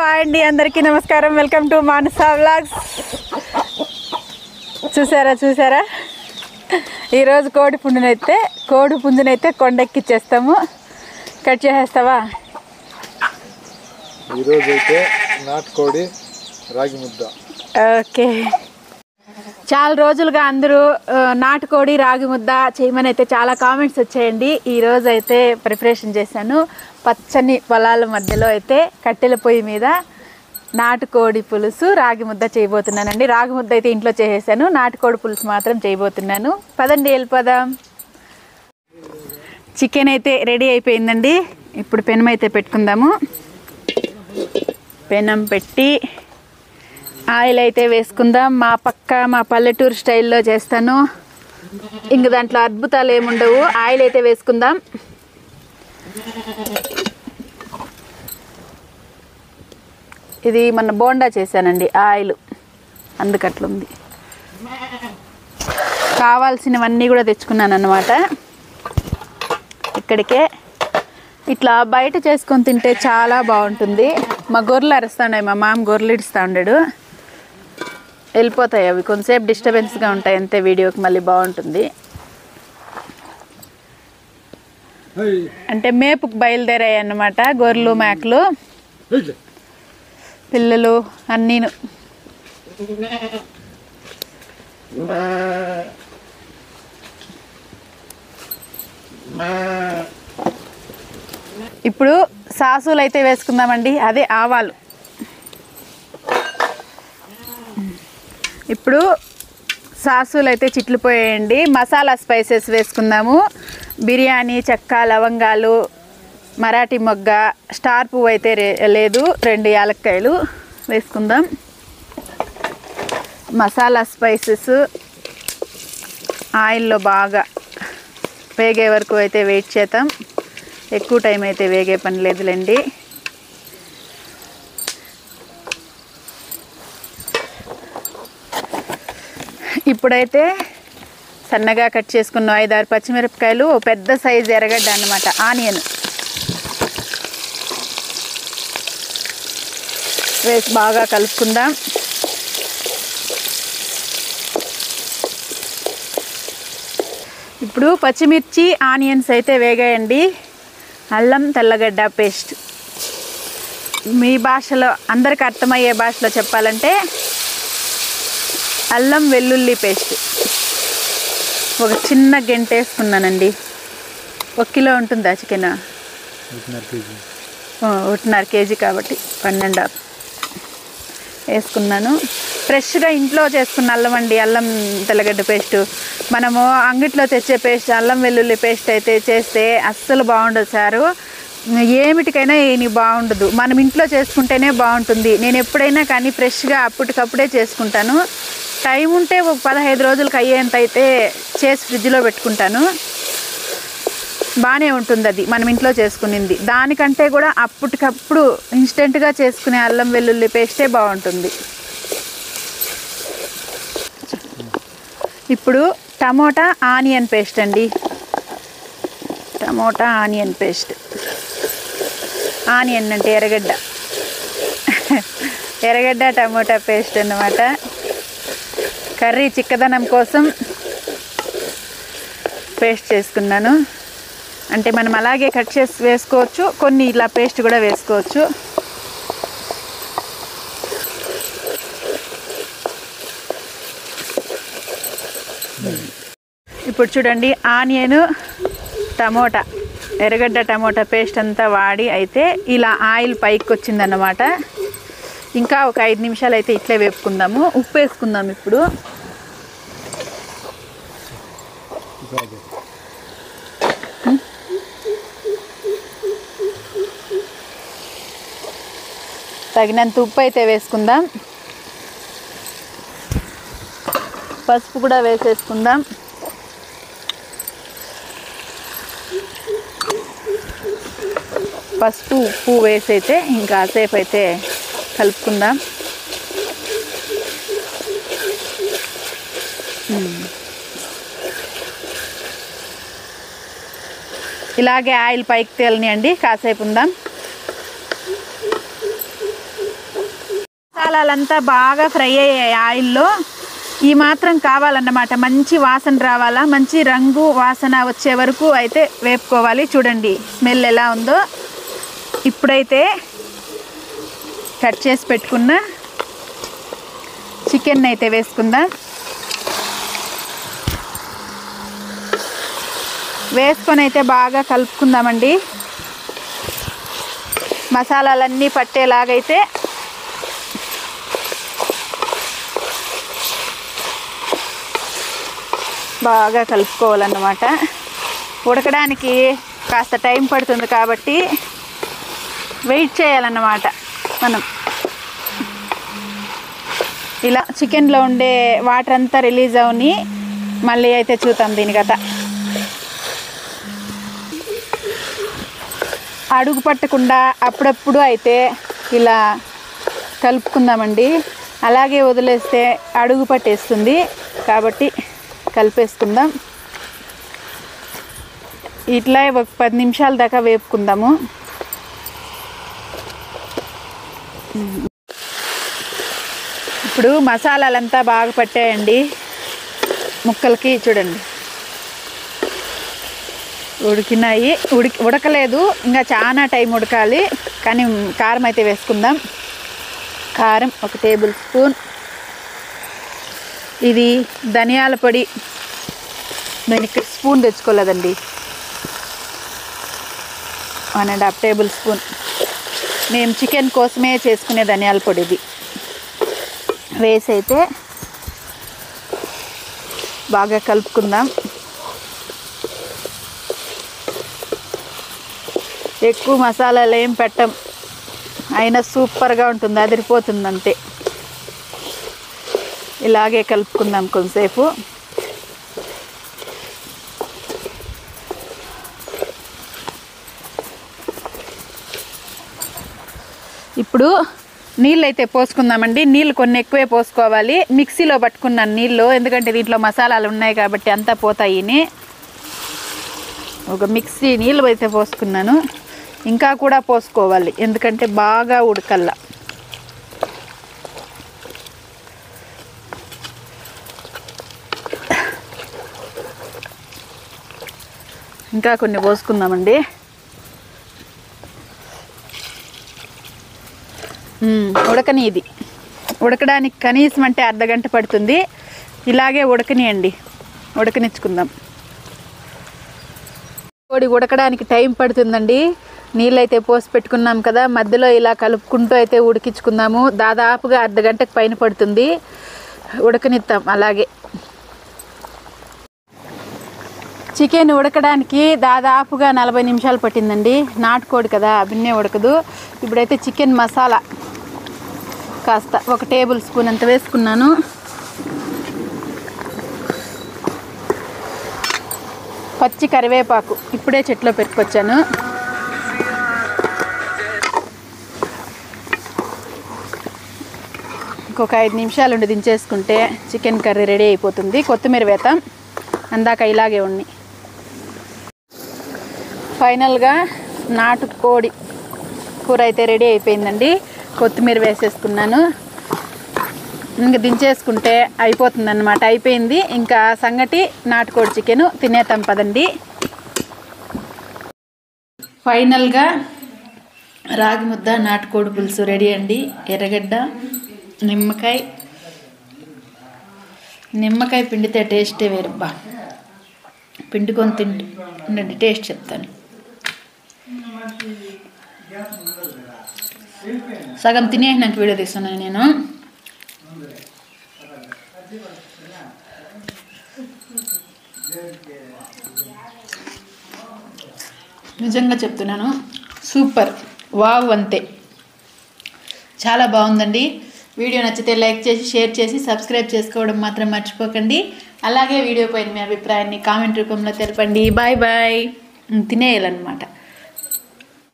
అండి అందరికీ నమస్కారం. Welcome to Manasa vlogs. చూసారా ఈరోజు కోడి పుంజునైతే కొండెక్కిచ్చేస్తాము. కట్ చేసేస్తావా? ఈరోజు అయితే నాటుకోడి రాగి ముద్ద. ఓకే, చాలా రోజులుగా అందరూ నాటుకోడి రాగి ముద్ద చేయమని అయితే చాలా కామెంట్స్ వచ్చాయండి. ఈరోజు అయితే ప్రిపరేషన్ చేశాను. పచ్చని పొలాల మధ్యలో అయితే కట్టెల పొయ్యి మీద నాటుకోడి పులుసు రాగి ముద్ద చేయబోతున్నానండి. రాగి ముద్ద అయితే ఇంట్లో చేసేసాను, నాటుకోడి పులుసు మాత్రం చేయబోతున్నాను. పదండి వెళ్ళిపోదాం. చికెన్ అయితే రెడీ అయిపోయిందండి. ఇప్పుడు పెనం అయితే పెట్టుకుందాము. పెనం పెట్టి ఆయిల్ అయితే వేసుకుందాం. మా పల్లెటూరు స్టైల్లో చేస్తాను. ఇంక దాంట్లో అద్భుతాలు ఏముండవు. ఆయిల్ అయితే వేసుకుందాం. ఇది మన బోండా చేశానండి, ఆయిల్ అందుకట్లుంది. కావాల్సినవన్నీ కూడా తెచ్చుకున్నాను అన్నమాట. ఇక్కడికే ఇట్లా బయట చేసుకొని తింటే చాలా బాగుంటుంది. మా గొర్రెలు అరుస్తున్నాయి, మా మామ గొర్రెలు ఇడుస్తూ ఉండాడు. వెళ్ళిపోతాయి అవి, కొంతసేపు డిస్టర్బెన్స్గా ఉంటాయి అంతే. వీడియోకి మళ్ళీ బాగుంటుంది. అంటే మేపుకు బయలుదేరాయి అన్నమాట గొర్రెలు, మేకలు, పిల్లలు అన్నీను. ఇప్పుడు సాసులు అయితే వేసుకుందామండి, అదే ఆవాలు. ఇప్పుడు సాసులు అయితే చిట్లిపోయాయండి. మసాలా స్పైసెస్ వేసుకుందాము. బిర్యానీ చెక్క, లవంగాలు, మరాఠీ మొగ్గ, స్టార్ పువ్వు అయితే లేదు, 2 యాలక్కాయలు వేసుకుందాం. మసాలా స్పైసెస్ ఆయిల్లో బాగా వేగే వరకు అయితే వెయిట్ చేద్దాం. ఎక్కువ టైం అయితే వేగే పని లేదులేండి. ఇప్పుడైతే సన్నగా కట్ చేసుకున్న 5-6 పచ్చిమిరపకాయలు, పెద్ద సైజు ఎర్రగడ్డ అన్నమాట, ఆనియన్ వేసి బాగా కలుపుకుందాం. ఇప్పుడు పచ్చిమిర్చి, ఆనియన్స్ అయితే వేగాయండి. అల్లం తెల్లగడ్డ పేస్ట్, మీ భాషలో అందరికి అర్థమయ్యే భాషలో చెప్పాలంటే అల్లం వెల్లుల్లి పేస్ట్. ఒక చిన్న గంట వేసుకున్నానండి. 1 కిలో ఉంటుందా చికెన్? 1.5 కేజీ కాబట్టి 12 వేసుకున్నాను. ఫ్రెష్గా ఇంట్లో చేసుకున్న అల్లం అండి, అల్లం తెల్లగడ్డ పేస్టు. మనము అంగిట్లో తెచ్చే పేస్ట్, అల్లం వెల్లుల్లి పేస్ట్ అయితే చేస్తే అస్సలు బాగుండదు సారు. ఏమిటికైనా ఏమి బాగుండదు. మనం ఇంట్లో చేసుకుంటేనే బాగుంటుంది. నేను ఎప్పుడైనా కానీ ఫ్రెష్గా అప్పటికప్పుడే చేసుకుంటాను. టైం ఉంటే ఒక 15 రోజులకు అయ్యేంత అయితే చేసి ఫ్రిడ్జ్లో పెట్టుకుంటాను. బాగానే ఉంటుంది అది మనం ఇంట్లో చేసుకునింది. దానికంటే కూడా అప్పటికప్పుడు ఇన్స్టెంట్గా చేసుకునే అల్లం వెల్లుల్లి పేస్టే బాగుంటుంది. ఇప్పుడు టమోటా ఆనియన్ పేస్ట్ అండి. Tomato onion paste. ఆనియన్ అంటే ఎర్రగడ్డ టమోటా పేస్ట్ అన్నమాట. కర్రీ చిక్కదనం కోసం పేస్ట్ చేసుకున్నాను. అంటే మనం అలాగే కట్ చేసి వేసుకోవచ్చు, కొన్ని ఇలా పేస్ట్ కూడా వేసుకోవచ్చు. ఇప్పుడు చూడండి, ఆనియన్, టమోటా, ఎర్రగడ్డ టమోటా పేస్ట్ అంతా వాడి అయితే ఇలా ఆయిల్ పైకి వచ్చిందన్నమాట. ఇంకా ఒక 5 నిమిషాలు అయితే ఇట్లే వేపుకుందాము. ఉప్పు వేసుకుందాం. ఇప్పుడు తగినంత ఉప్పు అయితే వేసుకుందాం. పసుపు కూడా వేసేసుకుందాం. పసుపు ఉప్పు వేసైతే ఇంకా సేపు అయితే కలుపుకుందాం. ఇలాగే ఆయిల్ పైకి తేలనియండి, కాసేపు ఉందాం. మసాలాలంతా బాగా ఫ్రై అయ్యాయి ఆయిల్లో. ఈ మాత్రం కావాలన్నమాట, మంచి వాసన రావాలా, మంచి రంగు వాసన వచ్చే వరకు అయితే వేపుకోవాలి. చూడండి స్మెల్ ఎలా ఉందో. ఇప్పుడైతే కట్ చేసి పెట్టుకున్న చికెన్ అయితే వేసుకుందాం. వేసుకొని అయితే బాగా కలుపుకుందామండి. మసాలాలన్నీ పట్టేలాగైతే బాగా కలుపుకోవాలన్నమాట. ఉడకడానికి కాస్త టైం పడుతుంది కాబట్టి వెయిట్ చేయాలన్నమాట మనం. ఇలా చికెన్లో ఉండే వాటర్ అంతా రిలీజ్ అవని మళ్ళీ అయితే చూద్దాం దీని కథ. అడుగు పట్టకుండా అప్పుడప్పుడు అయితే ఇలా కలుపుకుందామండి. అలాగే వదిలేస్తే అడుగు పట్టేస్తుంది కాబట్టి కలిపేసుకుందాం. ఇట్లా ఒక 10 నిమిషాల దాకా వేపుకుందాము. ఇప్పుడు మసాలాలంతా బాగా పట్టాయండి ముక్కలకి. చూడండి ఉడికినాయి. ఉడకలేదు, ఇంకా చాలా టైం ఉడకాలి. కానీ కారం అయితే వేసుకుందాం. కారం 1 టేబుల్ స్పూన్. ఇది ధనియాల పొడి, నేను ఇక్కడ స్పూన్ తెచ్చుకోలేదండి. 1.5 table spoon. మేము చికెన్ కోసమే చేసుకునే ధనియాల పొడి ఇది వేసి అయితే బాగా కలుపుకుందాం. ఎక్కువ మసాలాలు ఏం పెట్టం, అయినా సూపర్గా ఉంటుంది, అదిరిపోతుంది అంతే. ఇలాగే కలుపుకుందాం కొంతసేపు. ఇప్పుడు నీళ్ళు అయితే పోసుకుందామండి. నీళ్ళు కొన్ని ఎక్కువే పోసుకోవాలి. మిక్సీలో పట్టుకున్నాను నీళ్ళు, ఎందుకంటే దీంట్లో మసాలాలు ఉన్నాయి కాబట్టి అంతా పోతాయి. ఒక మిక్సీ నీళ్ళు అయితే పోసుకున్నాను. ఇంకా కూడా పోసుకోవాలి, ఎందుకంటే బాగా ఉడకల్లా. ఇంకా కొన్ని పోసుకుందామండి. ఉడకని ఇది ఉడకడానికి కనీసం అంటే అర్ధగంట పడుతుంది. ఇలాగే ఉడకనియండి, ఉడకనిచ్చుకుందాం. కోడి ఉడకడానికి టైం పడుతుందండి. నీళ్ళైతే పోసి పెట్టుకున్నాం కదా, మధ్యలో ఇలా కలుపుకుంటూ అయితే ఉడికించుకుందాము. దాదాపుగా అర్ధగంటకు పైన పడుతుంది, ఉడకనిద్దాం అలాగే. చికెన్ ఉడకడానికి దాదాపుగా 40 నిమిషాలు పట్టిందండి. నాటుకోడి కదా, బిన్నే ఉడకదు. ఇప్పుడైతే చికెన్ మసాలా కాస్త 1 టేబుల్ స్పూన్ అంత వేసుకున్నాను. పచ్చి కరివేపాకు ఇప్పుడే చెట్లో పెట్టుకొచ్చాను. ఇంకొక 5 నిమిషాలు ఉండి దించేసుకుంటే చికెన్ కర్రీ రెడీ అయిపోతుంది. కొత్తిమీర వేతాం, అందాక ఇలాగే ఉన్నాయి. ఫైనల్గా నాటుకోడి కూర అయితే రెడీ అయిపోయిందండి. కొత్తిమీర వేసేసుకున్నాను. ఇంకా దించేసుకుంటే అయిపోతుంది అన్నమాట. అయిపోయింది. ఇంకా సంగటి నాటుకోడి చికెను తినేతాం పదండి. ఫైనల్గా రాగి ముద్ద నాటుకోడి పులుసు రెడీ అండి. ఎర్రగడ్డ, నిమ్మకాయ పిండితే టేస్టే వేరుబ్బా. పిండుకొని తింటుండండి, టేస్ట్ చెప్తాను. సగం తినేసినాక వీడియో తీస్తున్నాను నేను. నిజంగా చెప్తున్నాను, సూపర్, వావ్, అంతే. చాలా బాగుందండి. వీడియో నచ్చితే లైక్ చేసి, షేర్ చేసి, సబ్స్క్రైబ్ చేసుకోవడం మాత్రం మర్చిపోకండి. అలాగే వీడియో పైన మీ అభిప్రాయాన్ని కామెంట్ రూపంలో తెలపండి. Bye bye. తినేయాలన్నమాట.